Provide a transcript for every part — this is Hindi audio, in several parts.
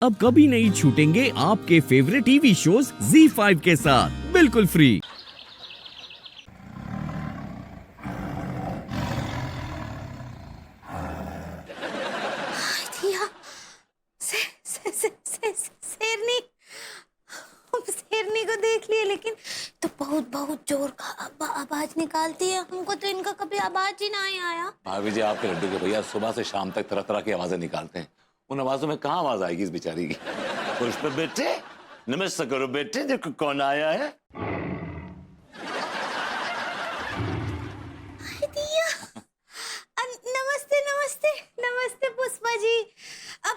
अब कभी नहीं छूटेंगे आपके फेवरेट टीवी शोज ZEE5 के साथ बिल्कुल फ्री। शेरनी शेरनी को देख लिया, लेकिन तो बहुत बहुत जोर का आवाज निकालती है। हमको तो इनका कभी आवाज ही नहीं आया। भाभी जी, आपके लड्डू के भैया सुबह से शाम तक तरह तरह की आवाजें निकालते हैं। उन आवाजों में कहाँ आवाज आएगी इस बेचारी की। पुष्प बेटे, नमस्ते करो बेटे, देखो कौन आया है। नमस्ते नमस्ते नमस्ते पुष्पा जी। अब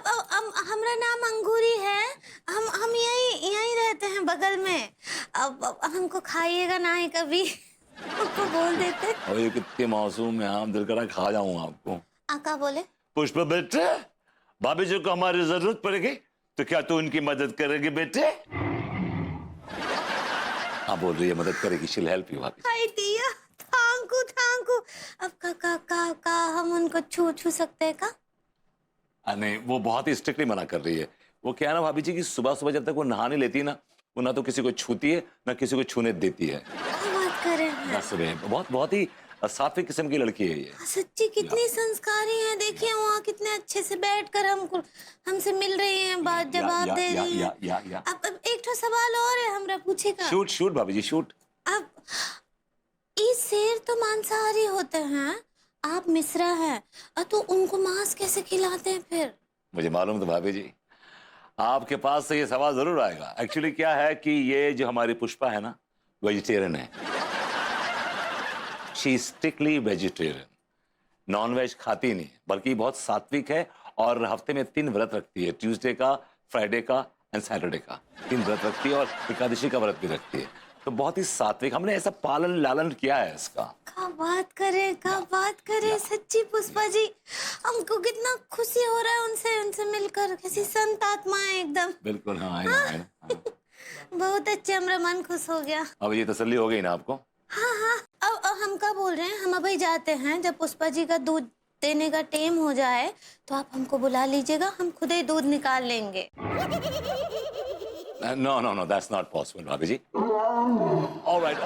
हमारा नाम अंगूरी है। हम यहीं रहते हैं बगल में। अब हमको खाइएगा ना ही कभी। आपको बोल देते। और ये कितने मासूम है आप, दिल करा खा जाऊं आपको। आका बोले, पुष्प बेटे, भाभी जी को हमारी जरूरत पड़ेगी तो क्या तू उनकी मदद करेगी बेटे? आप बोल रही है मदद करेगी, she'll help you भाभी। हाय दिया, थैंक यू। अब का हम उनको छू सकते हैं का? नहीं, वो बहुत ही स्ट्रिक्टली मना कर रही है। वो क्या है ना भाभी जी की सुबह सुबह जब तक वो नहा नहीं लेती है ना, वो ना तो किसी को छूती है ना किसी को छूने देती है। क्या बात कर रहे हैं? बस वे बहुत ही सात्विक किस्म की लड़की है ये। सच्ची कितनी संस्कारी है। देखिए वहाँ कितने अच्छे से बैठकर हमसे मिल रही हैं, बात जवाब दे रही हैं। अब एक तो सवाल और है हमरा पूछेगा। शूट भाभी जी शूट। अब ये शेर तो मांसाहारी होते हैं, आप मिश्रा हैं, तो उनको मांस कैसे खिलाते हैं फिर? मुझे मालूम था भाभी जी, आपके पास से ये सवाल जरूर आएगा। एक्चुअली क्या है कि ये जो हमारी पुष्पा है ना, वेजिटेरियन है। She strictly vegetarian, non veg खाती नहीं, बल्कि बहुत सात्विक है और हफ्ते में 3 व्रत रखती है। ट्यूसडे का, फ्राइडे का एंड सैटरडे का 3 व्रत रखती है और एकादशी का व्रत भी रखती है। तो बहुत ही सात्विक, हमने ऐसा पालन लालन किया है इसका। क्या बात करे सच्ची पुष्पा जी, हमको कितना खुशी हो रहा है उनसे मिलकर। कैसी संत आत्मा है एकदम। बिल्कुल हाँ, हाँ। बहुत अच्छे, हमारा मन खुश हो गया। अब ये तसल्ली हो गई ना आपको? हाँ। अब हम क्या बोल रहे हैं, हम अभी जाते हैं। जब पुष्पा जी का दूध देने का टाइम हो जाए तो आप हमको बुला लीजिएगा, हम खुद ही दूध निकाल लेंगे। No, that's not possible, भाभी जी। All right.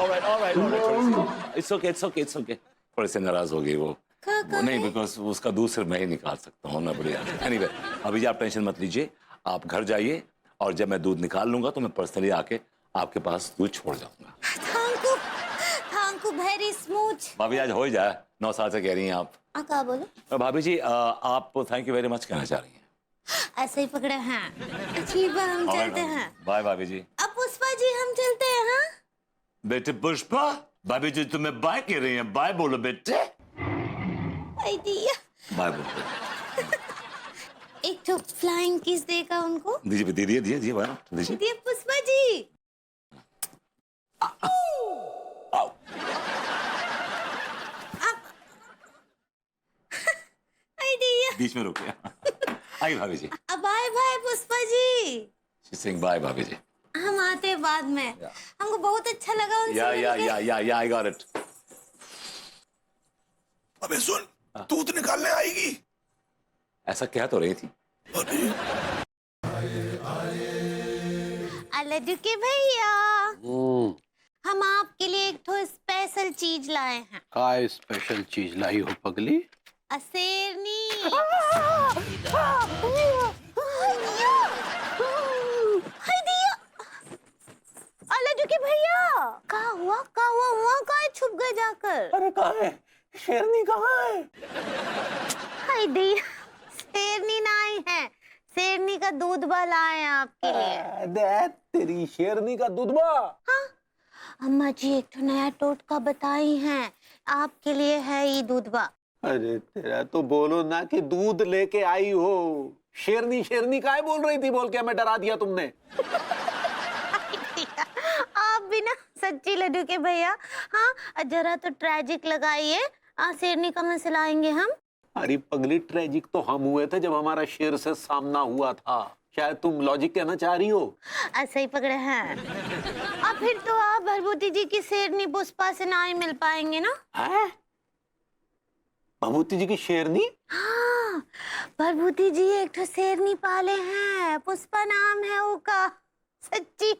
It's okay. थोड़े से नाराज हो गई वो नहीं, बिकॉज उसका दूध सिर्फ मैं ही निकाल सकता हूँ ना, बढ़िया। Anyway, अभी जी आप टेंशन मत लीजिए, आप घर जाइए और जब मैं दूध निकाल लूंगा तो मैं पर्सनली आके आपके पास दूध छोड़ जाऊंगा। Thank you very smooth. भाभी आज हो ही जाए, 9 साल से कह रही हैं आप। क्या बोलो? भाभी जी आप थैंक यू वेरी मच कहना चाह रही हैं। ऐसे ही पकड़े हैं। अच्छी बात, हम चलते हैं। बाय भाभी जी। अब पुष्पा जी हम चलते हैं। हाँ बेटे पुष्पा, भाभी जी तुम्हें बाय कह रही हैं, बाय बोलो बेटे। बाय बोलो। एक तो फ्लाइंग किस देगा उनको। दीजिए दीजिए पुष्पा जी। बीच में रुक गया। आई भाभी जी। Bye bye Pushpa ji. सिंग बाय भाभी जी। हम आते बाद में। हमको बहुत अच्छा लगा उनसे मिलके। या आई गॉट इट। अबे सुन, दूध निकालने आएगी। ऐसा कह तो रही थी। लड्डू के भैया, हम आपके लिए एक तो स्पेशल चीज लाए हैं। काय स्पेशल चीज लाई हो पगली? शेरनी। लड्डू के भैया, कहाँ हुआ कहाँ छुप गए जाकर? अरे कहाँ है शेरनी, कहाँ है? हाय दिया, शेरनी नहीं है, शेरनी का दूधवा लाए हैं आपके लिए। तेरी शेरनी का दूधवा? हाँ, अम्मा जी एक तो नया टोटका बताई हैं, आपके लिए है ये दूधवा। अरे तेरा तो बोलो ना कि दूध लेके आई हो। शेरनी काहे बोल रही थी, बोल के हमें डरा दिया तुमने। आप भी ना सच्ची लड्डू के भैया। हाँ जरा तो ट्रेजिक लगाइए, शेरनी कहाँ से लाएंगे हम? अरे पगली, ट्रेजिक तो हम हुए थे जब हमारा शेर से सामना हुआ था। शायद तुम लॉजिक कहना चाह रही हो। ऐसे ही पकड़े हैं। अब फिर तो आप भरभूति जी की शेरनी पुष्पा से ना ही मिल पाएंगे ना? भभूति जी की शेरनी? हाँ प्रभुति जी एक ठो शेरनी पाले हैं, पुष्पा नाम है उसका। सच्ची।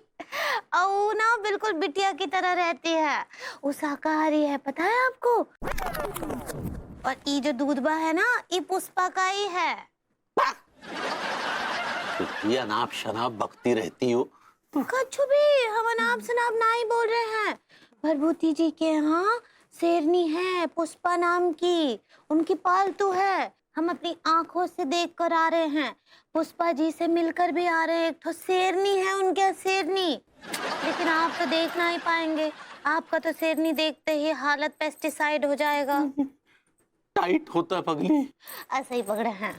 और वो ना बिल्कुल बिटिया की तरह रहती है। वो शाकाहारी है, पता है आपको? और ये जो दूधबा है ना, ये पुष्पा का ही है। ये अनाप शनाप बकती रहती हो। कछु भी हम अनाप शनाप ना ही बोल रहे हैं। प्रभुति जी के यहाँ शेरनी है पुष्पा नाम की, उनकी पालतू है। हम अपनी आंखों से देख कर आ रहे हैं, पुष्पा जी से मिलकर भी आ रहे हैं। एक तो शेरनी है उनके यहाँ, शेरनी। लेकिन आप तो देख नहीं पाएंगे, आपका तो शेरनी देखते ही हालत पेस्टिसाइड हो जाएगा। टाइट होता है पगली। ऐसा ही पकड़े हैं।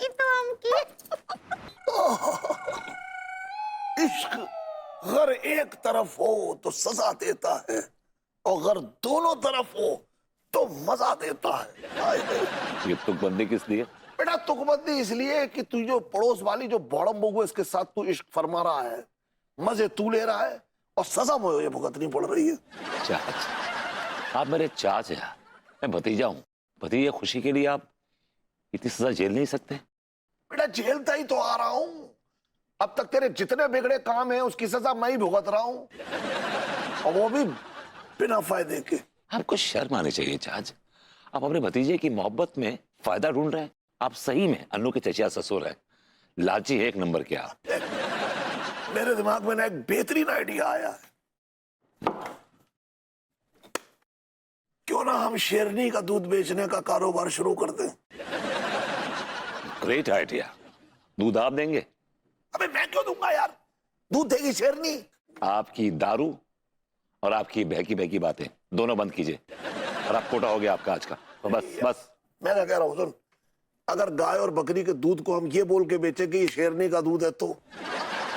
ये तो हम की इश्क अगर एक तरफ हो तो सजा देता है, और अगर दोनों तरफ हो तो मजा देता है। हाय हाय। ये तुकबंदी किस लिए? बेटा तुकबंदी इसलिए कि तू जो पड़ोस वाली जो बॉडम बहू है, इसके साथ तू इश्क फरमा रहा है, मजे तू ले रहा है, और सजा मुझे भुगतनी पड़ रही है। चाचा, आप मेरे चाचा हैं, मैं भतीजा हूँ। भतीजा खुशी के लिए आप इतनी सजा झेल नहीं सकते? बेटा झेलता ही तो आ रहा हूं। अब तक तेरे जितने बिगड़े काम हैं उसकी सजा मैं ही भुगत रहा हूं, और वो भी बिना फायदे के। आपको शर्म आनी चाहिए चाचा। आप अपने भतीजे की मोहब्बत में फायदा ढूंढ रहे हैं। आप सही में अन्नू के चचिया ससुर है, लालची है एक नंबर के आप। मेरे दिमाग में ना एक बेहतरीन आइडिया आया है। क्यों ना हम शेरनी का दूध बेचने का कारोबार शुरू कर दें? Great idea. दूध आप देंगे? अबे मैं क्यों दूंगा यार, दूध देगी शेरनी। आपकी दारू और आपकी बहकी बहकी बातें दोनों बंद कीजिए, और आप कोटा हो गया आपका आज का। तो बस बस। मैं क्या कह रहा हूं, सुन, अगर गाय और बकरी के दूध को हम ये बोल के बेचे कि ये शेरनी का दूध है, तो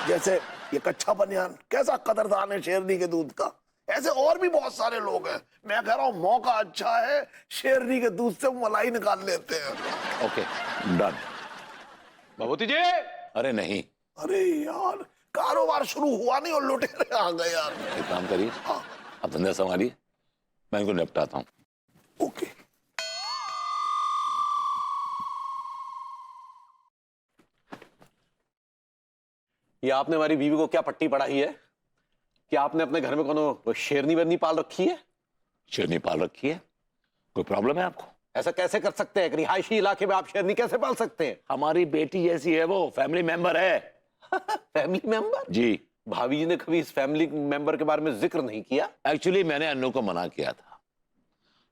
जैसे ये कच्चा बनियान कैसा कदरदान है शेरनी के दूध का, ऐसे और भी बहुत सारे लोग हैं। मैं कह रहा हूं मौका अच्छा है, शेरनी के दूध से मलाई निकाल लेते हैं। Okay done. भगवती जी। अरे नहीं, अरे यार, कारोबार शुरू हुआ नहीं और लुटेरे आ गए यार। एक काम करिए, हाँ आप धंधा संभालिए, मैं इनको निपटाता हूँ। ओके। ये आपने हमारी बीवी को क्या पट्टी पढ़ाई है कि आपने अपने घर में कोनो शेरनी वेरनी पाल रखी है? शेरनी पाल रखी है? कोई प्रॉब्लम है आपको? ऐसा कैसे कर सकते हैं? रिहायशी इलाके में आप शेरनी कैसे पाल सकते हैं? हमारी बेटी जैसी है वो, फैमिली मेंबर है। Family member? जी। भाभी जी ने कभी इस फैमिली मेंबर के बारे में जिक्र नहीं किया। एक्चुअली मैंने अन्नू को मना किया था।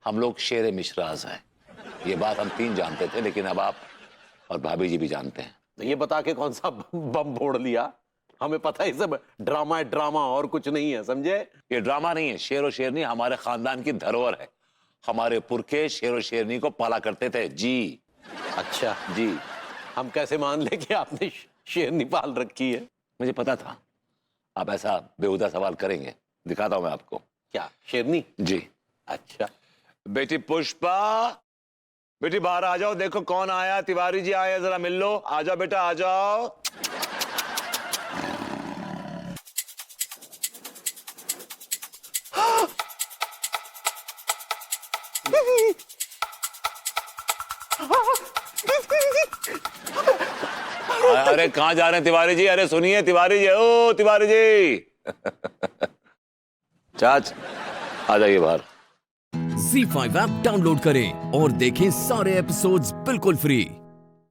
हम लोग शेरे मिश्राज हैं, ये बात हम तीन जानते थे, लेकिन अब आप और भाभी जी भी जानते हैं। तो ये बता के कौन सा बम फोड़ लिया? हमें पता है सब ड्रामा है, ड्रामा और कुछ नहीं है, समझे? ये ड्रामा नहीं है, शेर और शेरनी हमारे खानदान की धरोहर है। हमारे पुरखे शेर और शेरनी को पाला करते थे जी। अच्छा जी। हम कैसे मान ले कि आपने शेरनी पाल रखी है? मुझे पता था आप ऐसा बेहुदा सवाल करेंगे। दिखाता हूं मैं आपको। क्या शेरनी? जी। अच्छा। बेटी पुष्पा, बेटी बाहर आ जाओ, देखो कौन आया। तिवारी जी आए, जरा मिल लो। आ जाओ बेटा, आ जाओ। अरे कहाँ जा रहे हैं तिवारी जी? अरे सुनिए तिवारी जी, ओ तिवारी जी। चाच आ जाइए बाहर। Z5 ऐप डाउनलोड करें और देखें सारे एपिसोड्स बिल्कुल फ्री।